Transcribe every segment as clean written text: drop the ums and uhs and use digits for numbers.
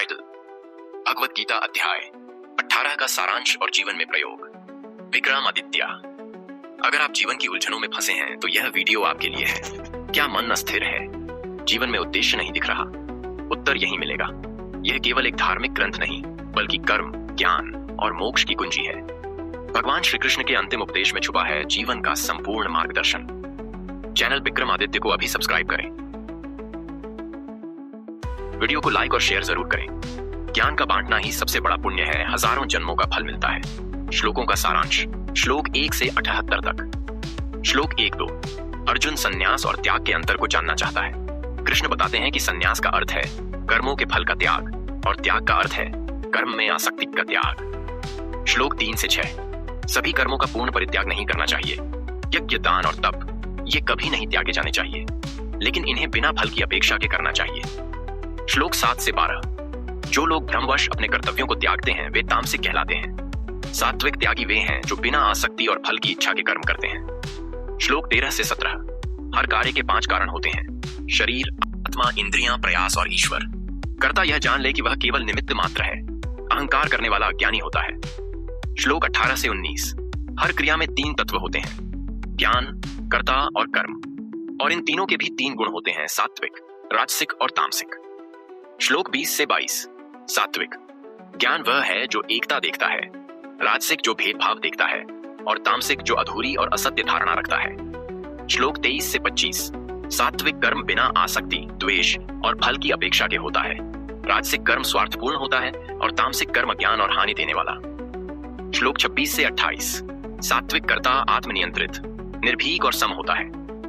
Title: Bhagavad Gita अध्याय 18 का सारांश और जीवन में प्रयोग। विक्रमादित्य। अगर आप जीवन की उलझनों में फंसे हैं तो यह वीडियो आपके लिए है। क्या मन अस्थिर है? जीवन में उद्देश्य नहीं दिख रहा? उत्तर यही मिलेगा। यह केवल एक धार्मिक ग्रंथ नहीं, बल्कि कर्म, ज्ञान और मोक्ष की कुंजी है। भगवान श्री कृष्ण के अंतिम उपदेश में छुपा है जीवन का संपूर्ण मार्गदर्शन। चैनल विक्रमादित्य को अभी सब्सक्राइब करें। वीडियो को लाइक और शेयर जरूर करें। ज्ञान का बांटना ही सबसे बड़ा पुण्य है। हजारों जन्मों का फल मिलता है। श्लोकों का सारांश। श्लोक 1 से 78 तक। श्लोक 1-2। अर्जुन संन्यास और त्याग के अंतर को जानना चाहता है। कृष्ण बताते हैं कि संन्यास का अर्थ है कर्मों के फल का त्याग और त्याग का अर्थ है कर्म में आसक्ति का त्याग। श्लोक 3 से 6। सभी कर्मों का पूर्ण परित्याग नहीं करना चाहिए। यज्ञ, दान और तप ये कभी नहीं त्यागे जाने चाहिए, लेकिन इन्हें बिना फल की अपेक्षा के करना चाहिए। श्लोक 7 से 12। जो लोग भ्रमवश अपने कर्तव्यों को त्यागते हैं वे तामसिक कहलाते हैं। सात्विक त्यागी वे हैं जो बिना आसक्ति और फल की इच्छा के कर्म करते हैं। श्लोक 13 से 17। हर कार्य के 5 कारण होते हैं: शरीर, आत्मा, इंद्रियां, प्रयास और ईश्वर। कर्ता यह जान ले कि वह केवल निमित्त मात्र है। अहंकार करने वाला अज्ञानी होता है। श्लोक 18 से 19। हर क्रिया में 3 तत्व होते हैं: ज्ञान, कर्ता और कर्म। और इन तीनों के भी 3 गुण होते हैं: सात्विक, राजसिक और तामसिक। श्लोक 20 से 22। सात्विक ज्ञान वह है जो एकता देखता है, राजसिक जो भेदभाव देखता है और तामसिक जो अधूरी और असत्य धारणा रखता है। श्लोक 23 से 25। सात्विक कर्म बिना आसक्ति, द्वेष और फल की अपेक्षा के होता है। राजसिक कर्म स्वार्थपूर्ण होता है और तामसिक कर्म ज्ञान और हानि देने वाला। श्लोक 26 से 28। सात्विक कर्ता आत्मनियंत्रित, निर्भीक और सम होता है।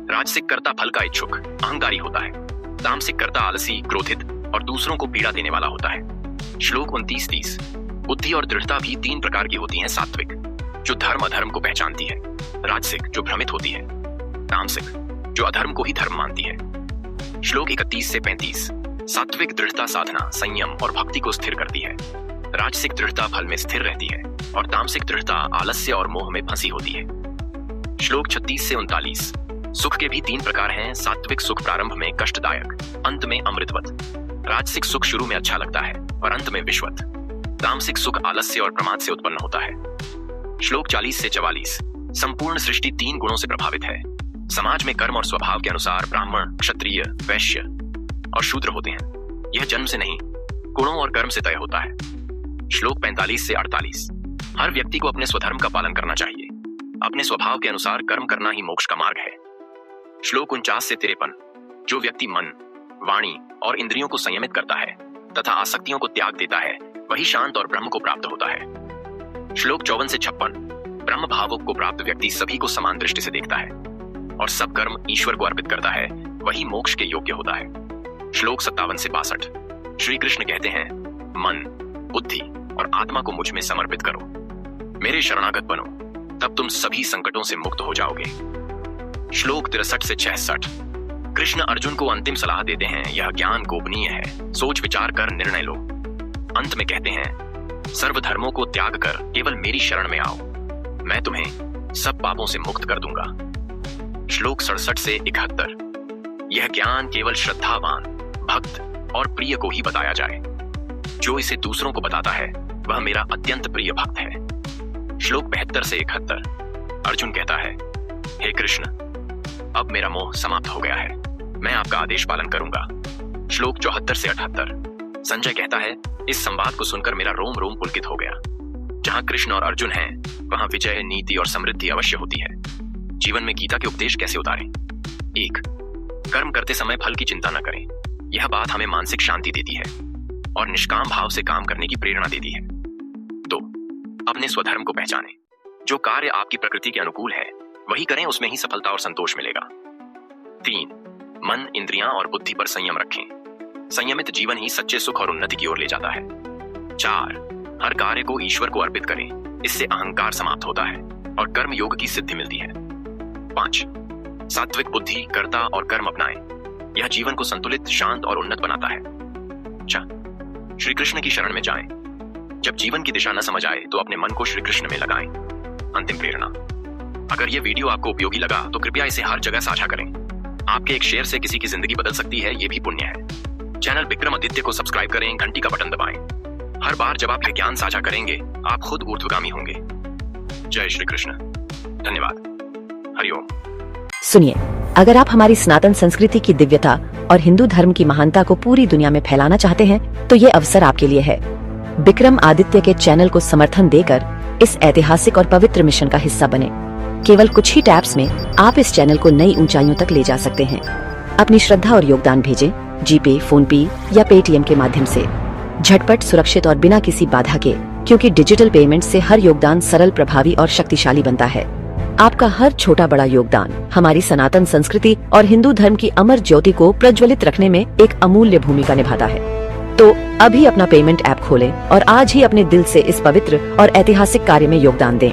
राजसिक कर्ता फल का इच्छुक, अहंकारी होता है। तामसिक कर्ता आलसी, क्रोधित और दूसरों को पीड़ा देने वाला होता है। श्लोक 29-30। बुद्धि और दृढ़ता भी 3 प्रकार की होती हैं: सात्विक जो धर्म अधर्म को पहचानती है, राजसिक जो भ्रमित होती है, तामसिक जो अधर्म को ही धर्म मानती है। श्लोक 31 से 35। सात्विक दृढ़ता साधना, संयम और भक्ति को स्थिर करती है। राजसिक दृढ़ता फल में स्थिर रहती है और तामसिक दृढ़ता आलस्य और मोह में फंसी होती है। श्लोक 36 से 39। सुख के भी 3 प्रकार हैं: सात्विक सुख प्रारंभ में कष्टदायक, अंत में अमृतवत। राजसिक सुख शुरू में अच्छा लगता है और अंत में विषवत। तामसिक सुख आलस्य और प्रमाद से उत्पन्न होता है। श्लोक 40 से 44। संपूर्ण सृष्टि 3 गुणों से प्रभावित है। समाज में कर्म और स्वभाव के अनुसार ब्राह्मण, क्षत्रिय, वैश्य और शूद्र होते हैं। यह जन्म से नहीं, गुणों और कर्म से तय होता है। श्लोक 45 से 48। हर व्यक्ति को अपने स्वधर्म का पालन करना चाहिए। अपने स्वभाव के अनुसार कर्म करना ही मोक्ष का मार्ग है। श्लोक 49 से 53। जो व्यक्ति मन, वाणी और इंद्रियों को संयमित करता है तथा आसक्तियों को त्याग देता है वही शांत और ब्रह्म को प्राप्त होता है। श्लोक 54 से 56। ब्रह्म भाव को प्राप्त व्यक्ति सभी को समान दृष्टि से देखता है और सब कर्म ईश्वर को अर्पित करता है, वही मोक्ष के योग्य होता है। श्लोक 57 से 62। श्री कृष्ण कहते हैं, मन, बुद्धि और आत्मा को मुझ में समर्पित करो, मेरे शरणागत बनो, तब तुम सभी संकटों से मुक्त हो जाओगे। श्लोक 63 से 66। कृष्ण अर्जुन को अंतिम सलाह देते हैं, यह ज्ञान गोपनीय है, सोच विचार कर निर्णय लो। अंत में कहते हैं, सर्व धर्मों को त्याग कर केवल मेरी शरण में आओ, मैं तुम्हें सब पापों से मुक्त कर दूंगा। श्लोक 67 से 71। यह ज्ञान केवल श्रद्धावान, भक्त और प्रिय को ही बताया जाए। जो इसे दूसरों को बताता है वह मेरा अत्यंत प्रिय भक्त है। श्लोक 72 से 71। अर्जुन कहता है, हे कृष्ण, अब मेरा मोह समाप्त हो गया है, मैं आपका आदेश पालन करूंगा। श्लोक 74 से 78। संजय कहता है, इस संवाद को सुनकर मेरा रोम रोम पुलकित हो गया। जहां कृष्ण और अर्जुन हैं, वहां विजय, नीति और समृद्धि अवश्य होती है। जीवन में गीता के उपदेश कैसे उतारें? 1. कर्म करते समय फल की चिंता न करें। यह बात हमें मानसिक शांति देती है और निष्काम भाव से काम करने की प्रेरणा देती है। 2. अपने स्वधर्म को पहचानें। जो कार्य आपकी प्रकृति के अनुकूल है वही करें, उसमें ही सफलता और संतोष मिलेगा। 3. मन, इंद्रियां और बुद्धि पर संयम रखें। संयमित जीवन ही सच्चे सुख और उन्नति की ओर ले जाता है। 4. हर कार्य को ईश्वर को अर्पित करें, इससे अहंकार समाप्त होता है और कर्म योग की सिद्धि मिलती है। 5. सात्विक बुद्धि, कर्ता और कर्म अपनाएं, यह जीवन को संतुलित, शांत और उन्नत बनाता है। 6. श्री कृष्ण की शरण में जाएं। जब जीवन की दिशा न समझ आए तो अपने मन को श्री कृष्ण में लगाएं। अंतिम प्रेरणा: अगर यह वीडियो आपको उपयोगी लगा तो कृपया इसे हर जगह साझा करें। आपके एक शेयर से किसी की जिंदगी बदल सकती है, ये भी पुण्य है। चैनल विक्रमादित्य को सब्सक्राइब करें, घंटी का बटन दबाएं। हर बार जब आप ज्ञान साझा करेंगे आप खुद ऊर्ध्वगामी होंगे। जय श्री कृष्ण। धन्यवाद। हरिओम। सुनिए, अगर आप हमारी सनातन संस्कृति की दिव्यता और हिंदू धर्म की महानता को पूरी दुनिया में फैलाना चाहते हैं तो ये अवसर आपके लिए है। विक्रमादित्य के चैनल को समर्थन देकर इस ऐतिहासिक और पवित्र मिशन का हिस्सा बने। केवल कुछ ही टैप्स में आप इस चैनल को नई ऊंचाइयों तक ले जा सकते हैं। अपनी श्रद्धा और योगदान भेजें जीपे, फोनपे या पेटीएम के माध्यम से, झटपट, सुरक्षित और बिना किसी बाधा के, क्योंकि डिजिटल पेमेंट से हर योगदान सरल, प्रभावी और शक्तिशाली बनता है। आपका हर छोटा बड़ा योगदान हमारी सनातन संस्कृति और हिंदू धर्म की अमर ज्योति को प्रज्वलित रखने में एक अमूल्य भूमिका निभाता है। तो अभी अपना पेमेंट ऐप खोलें और आज ही अपने दिल से इस पवित्र और ऐतिहासिक कार्य में योगदान दें।